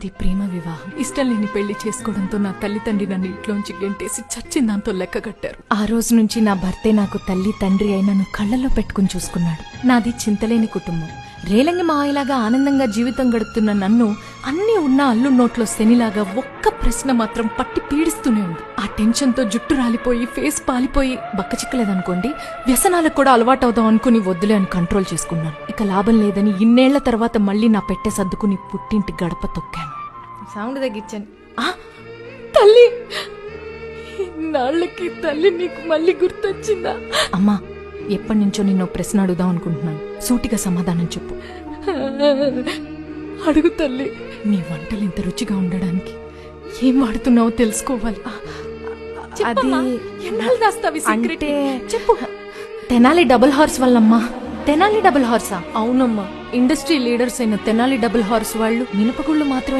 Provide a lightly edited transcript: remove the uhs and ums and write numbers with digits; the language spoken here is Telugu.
మాది ప్రేమ వివాహం. ఇష్టం లేని పెళ్లి చేసుకోవడంతో నా తల్లిదండ్రి నన్ను ఇంట్లోంచి గెంటేసి చచ్చిన దాంతో లెక్క కట్టారు. ఆ రోజు నుంచి నా భర్తే నాకు తల్లి తండ్రి అయి నన్ను కళ్ళల్లో పెట్టుకుని చూసుకున్నాడు. నాది చింతలేని కుటుంబం. రేలంగి మాయలాగా ఆనందంగా జీవితం గడుపుతున్న నన్ను అన్నీ ఉన్న అల్లు నోట్లో శనిలాగా ఒక్క ప్రశ్న మాత్రం పట్టి పీడిస్తూనే ఉంది. ఆ టెన్షన్ తో జుట్టు రాలిపోయి ఫేస్ పాలిపోయి బక్కచిక్కలేదనుకోండి, వ్యసనాలకు కూడా అలవాటవుదాం అనుకుని వద్దులే అని కంట్రోల్ చేసుకున్నాను. ఇక లాభం లేదని ఇన్నేళ్ల తర్వాత మళ్ళీ నా పెట్టె సర్దుకుని పుట్టింటి గడప తొక్కాను. సౌండ్ తగ్గించండి. తల్లి, ఇన్నాళ్ళకి తల్లి నీకు మళ్ళీ గుర్తొచ్చిందా? అమ్మా, ఎప్పటి నుంచో నిన్నో ప్రశ్న అడుగుదాం అనుకుంటున్నాను. సూటిగా సమాధానం చెప్పు. అడుగు తల్లి. నీ వంటలు ఇంత రుచిగా ఉండడానికి ఏం వాడుతున్నావో తెలుసుకోవాలి. అది అంటే చెప్పు. తెనాలి డబుల్ హార్స్ వల్లమ్మా. తెనాలి డబుల్ హార్సా? అవునమ్మా, ఇండస్ట్రీ లీడర్స్ అయిన తెనాలి డబుల్ హార్స్ వాళ్ళు మినపగుళ్ళు మాత్రమే